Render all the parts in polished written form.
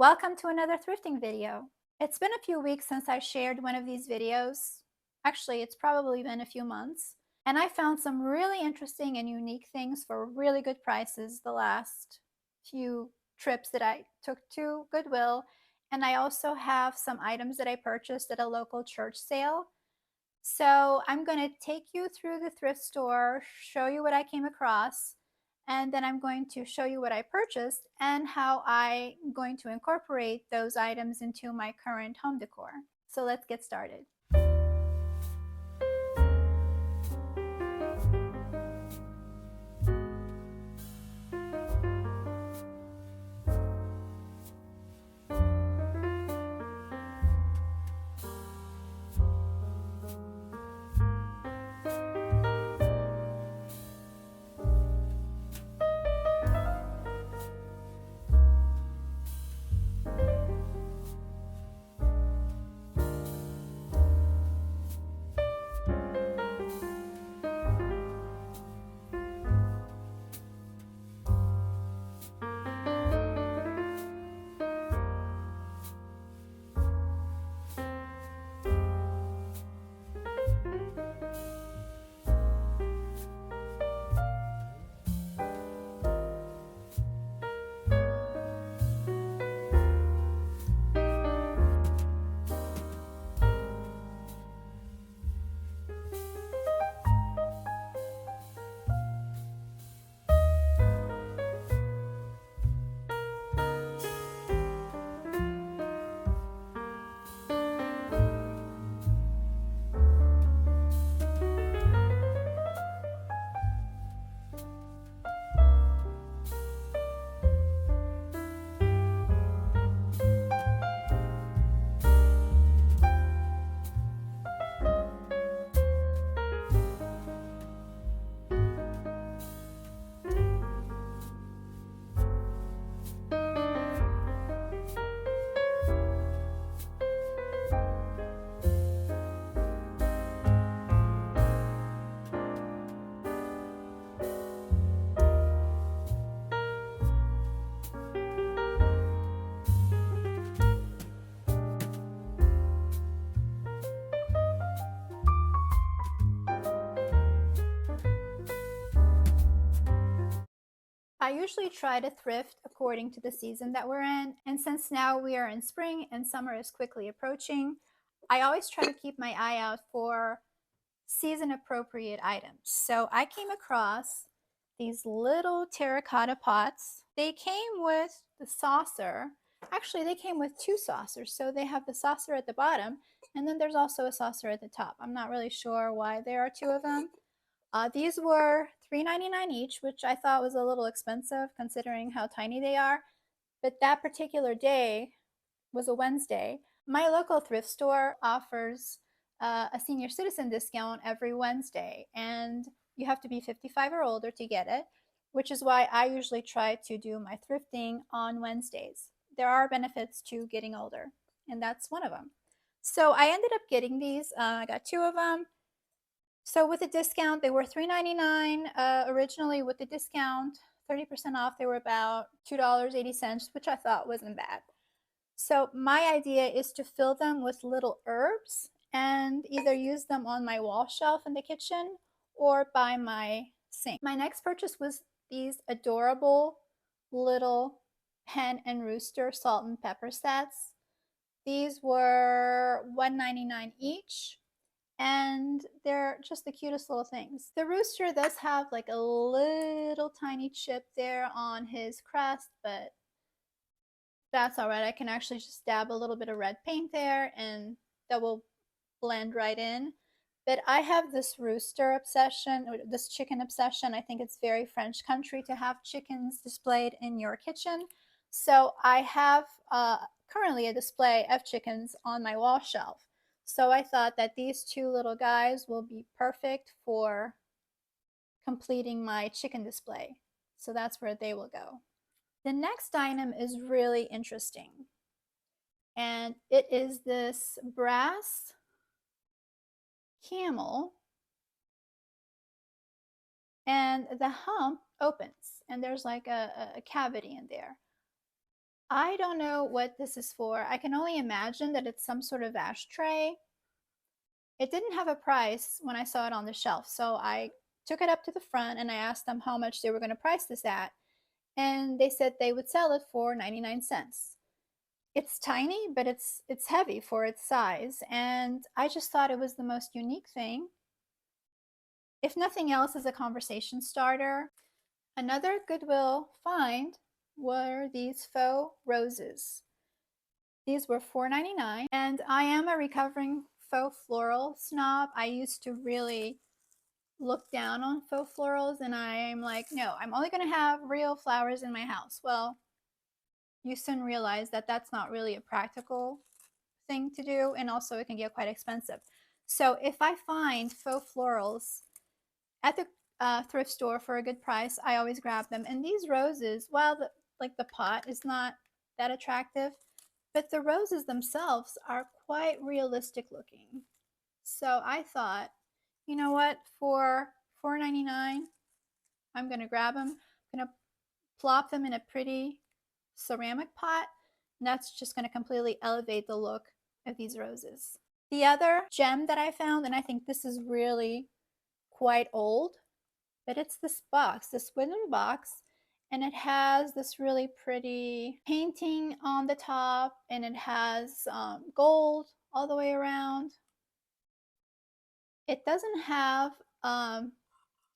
Welcome to another thrifting video. It's been a few weeks since I shared one of these videos. Actually, it's probably been a few months. And I found some really interesting and unique things for really good prices the last few trips that I took to Goodwill. And I also have some items that I purchased at a local church sale. So I'm going to take you through the thrift store, show you what I came across, and then I'm going to show you what I purchased and how I'm going to incorporate those items into my current home decor. So let's get started. I usually try to thrift according to the season that we're in, and since now we are in spring and summer is quickly approaching, I always try to keep my eye out for season appropriate items. So I came across these little terracotta pots. They came with the saucer. Actually, they came with two saucers. So they have the saucer at the bottom, and then there's also a saucer at the top. I'm not really sure why there are two of them. These were $3.99 each, which I thought was a little expensive considering how tiny they are. But that particular day was a Wednesday. My local thrift store offers a senior citizen discount every Wednesday, and you have to be 55 or older to get it, which is why I usually try to do my thrifting on Wednesdays. There are benefits to getting older, and that's one of them. So I ended up getting these. I got two of them. So with a discount, they were $3.99 originally. With the discount, 30% off, they were about $2.80, which I thought wasn't bad. So my idea is to fill them with little herbs and either use them on my wall shelf in the kitchen or by my sink. My next purchase was these adorable little hen and rooster salt and pepper sets. These were $1.99 each, and they're just the cutest little things. The rooster does have like a little tiny chip there on his crest, but that's all right. I can actually just dab a little bit of red paint there and that will blend right in. But I have this rooster obsession, or this chicken obsession. I think it's very French country to have chickens displayed in your kitchen. So I have currently a display of chickens on my wall shelf. So I thought that these two little guys will be perfect for completing my chicken display. So that's where they will go. The next item is really interesting, and it is this brass camel, and the hump opens and there's like a cavity in there. I don't know what this is for. I can only imagine that it's some sort of ashtray. It didn't have a price when I saw it on the shelf, so I took it up to the front and I asked them how much they were going to price this at, and they said they would sell it for 99 cents. It's tiny, but it's heavy for its size, and I just thought it was the most unique thing. If nothing else, as a conversation starter. Another Goodwill find were these faux roses. These were $4.99, and I am a recovering faux floral snob. I used to really look down on faux florals, and I'm like, no, I'm only going to have real flowers in my house. Well, you soon realize that that's not really a practical thing to do, and also it can get quite expensive. So if I find faux florals at the thrift store for a good price, I always grab them. And these roses, while the pot is not that attractive, but the roses themselves are quite realistic looking. So I thought, you know what, for $4.99, I'm gonna grab them. I'm gonna plop them in a pretty ceramic pot, and that's just gonna completely elevate the look of these roses. The other gem that I found, and I think this is really quite old, but it's this box, this wooden box, and it has this really pretty painting on the top, and it has gold all the way around. It doesn't have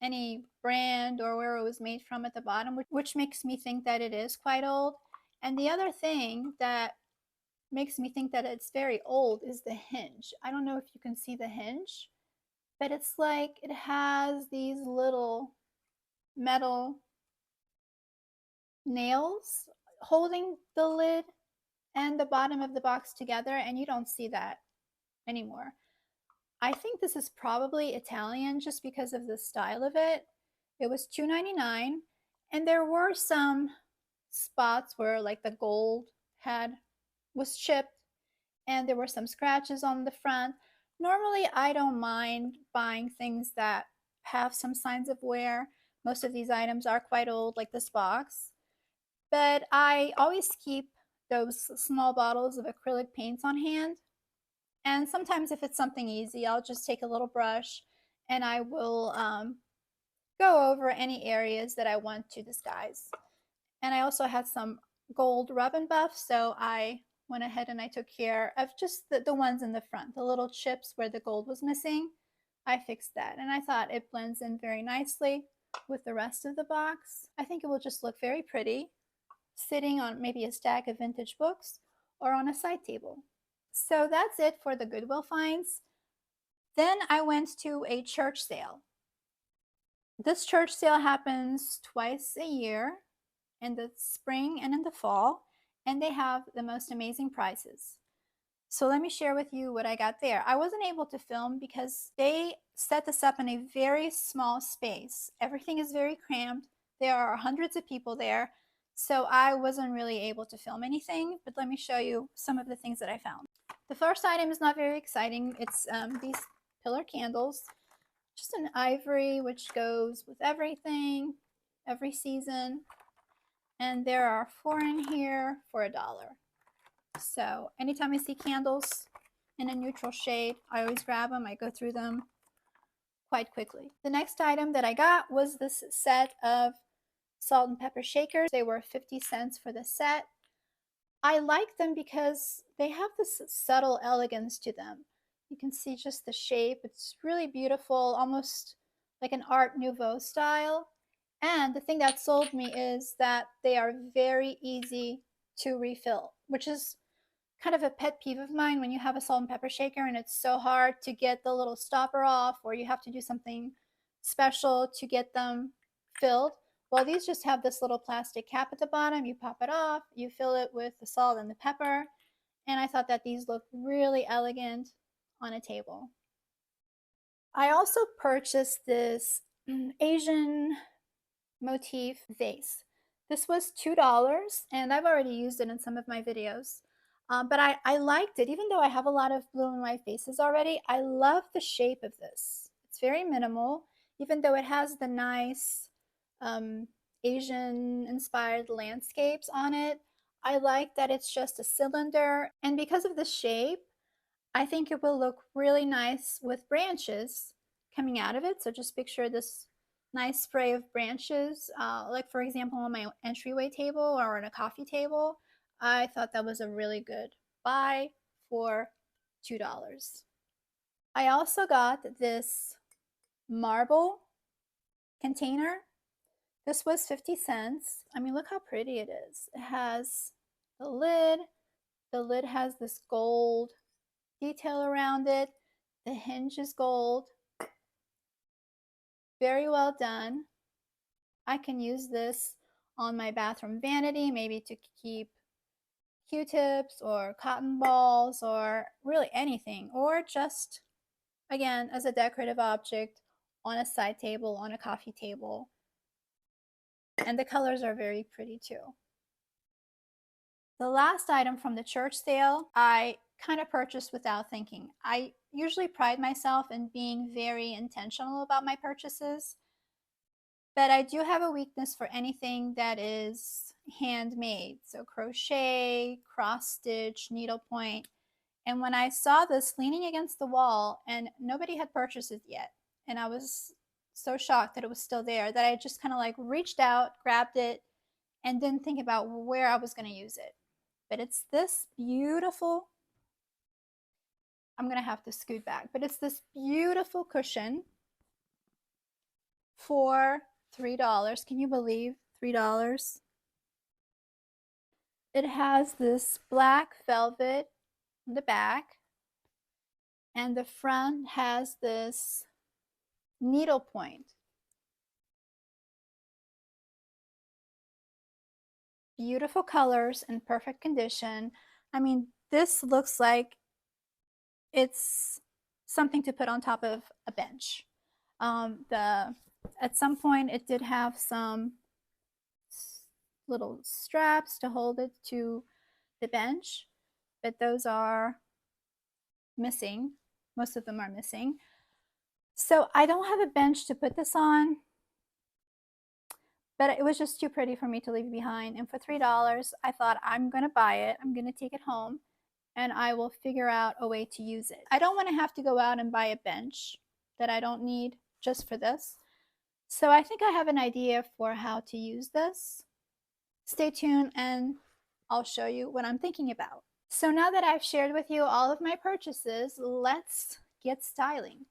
any brand or where it was made from at the bottom, which makes me think that it is quite old. And the other thing that makes me think that it's very old is the hinge. I don't know if you can see the hinge, but it's like it has these little metal nails holding the lid and the bottom of the box together, and you don't see that anymore. I think this is probably Italian just because of the style of it. It was $2.99, and there were some spots where like the gold had was chipped, and there were some scratches on the front. Normally, I don't mind buying things that have some signs of wear. Most of these items are quite old, like this box. But I always keep those small bottles of acrylic paints on hand. And sometimes, if it's something easy, I'll just take a little brush and I will go over any areas that I want to disguise. And I also had some gold rub and buff, so I went ahead and I took care of just the ones in the front, the little chips where the gold was missing. I fixed that, and I thought it blends in very nicely with the rest of the box. I think it will just look very pretty sitting on maybe a stack of vintage books or on a side table. So that's it for the Goodwill finds. Then I went to a church sale. This church sale happens twice a year, in the spring and in the fall, and they have the most amazing prices. So let me share with you what I got there. I wasn't able to film because they set this up in a very small space. Everything is very cramped. There are hundreds of people there. So I wasn't really able to film anything, but let me show you some of the things that I found. The first item is not very exciting. It's these pillar candles, just an ivory, which goes with everything, every season. And there are 4 in here for $1. So anytime I see candles in a neutral shade, I always grab them. I go through them quite quickly. The next item that I got was this set of salt and pepper shakers. They were 50 cents for the set. I like them because they have this subtle elegance to them. You can see just the shape. It's really beautiful, almost like an Art Nouveau style. And the thing that sold me is that they are very easy to refill, which is kind of a pet peeve of mine when you have a salt and pepper shaker and it's so hard to get the little stopper off, or you have to do something special to get them filled. Well, these just have this little plastic cap at the bottom. You pop it off, you fill it with the salt and the pepper, and I thought that these looked really elegant on a table. I also purchased this Asian motif vase. This was $2, and I've already used it in some of my videos. But I liked it, even though I have a lot of blue and white vases already. I love the shape of this. It's very minimal, even though it has the nice Asian-inspired landscapes on it. I like that it's just a cylinder, and because of the shape, I think it will look really nice with branches coming out of it. So just picture this nice spray of branches, like for example on my entryway table or on a coffee table. I thought that was a really good buy for $2. I also got this marble container. This was 50 cents. I mean, look how pretty it is. It has the lid. The lid has this gold detail around it. The hinge is gold. Very well done. I can use this on my bathroom vanity, maybe to keep Q-tips or cotton balls or really anything, or just, again, as a decorative object on a side table, on a coffee table. And the colors are very pretty too. The last item from the church sale, I kind of purchased without thinking. I usually pride myself in being very intentional about my purchases, but I do have a weakness for anything that is handmade. So crochet, cross stitch, needlepoint. And when I saw this leaning against the wall and nobody had purchased it yet, and I was so shocked that it was still there that I just kind of like reached out, grabbed it, and didn't think about where I was going to use it. But it's this beautiful, I'm going to have to scoot back, but it's this beautiful cushion for $3. Can you believe $3? It has this black velvet in the back, and the front has this needlepoint. Beautiful colors in perfect condition. I mean, this looks like it's something to put on top of a bench. At some point it did have some little straps to hold it to the bench, but those are missing. Most of them are missing. So I don't have a bench to put this on, but it was just too pretty for me to leave behind. And for $3, I thought I'm going to buy it. I'm going to take it home and I will figure out a way to use it. I don't want to have to go out and buy a bench that I don't need just for this. So I think I have an idea for how to use this. Stay tuned and I'll show you what I'm thinking about. So now that I've shared with you all of my purchases, let's get styling.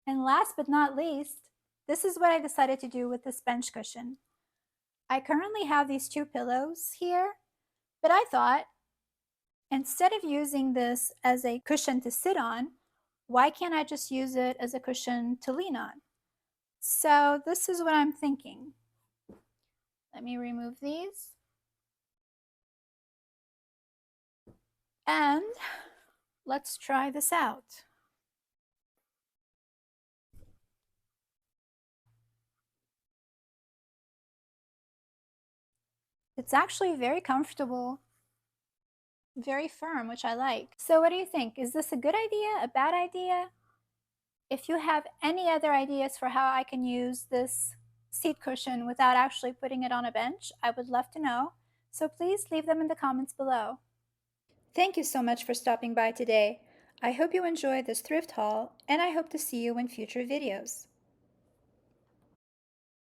And last but not least, this is what I decided to do with this bench cushion. I currently have these two pillows here, but I thought instead of using this as a cushion to sit on, why can't I just use it as a cushion to lean on? So this is what I'm thinking. Let me remove these. And let's try this out. It's actually very comfortable, very firm, which I like. So what do you think? Is this a good idea, a bad idea? If you have any other ideas for how I can use this seat cushion without actually putting it on a bench, I would love to know. So please leave them in the comments below. Thank you so much for stopping by today. I hope you enjoyed this thrift haul, and I hope to see you in future videos.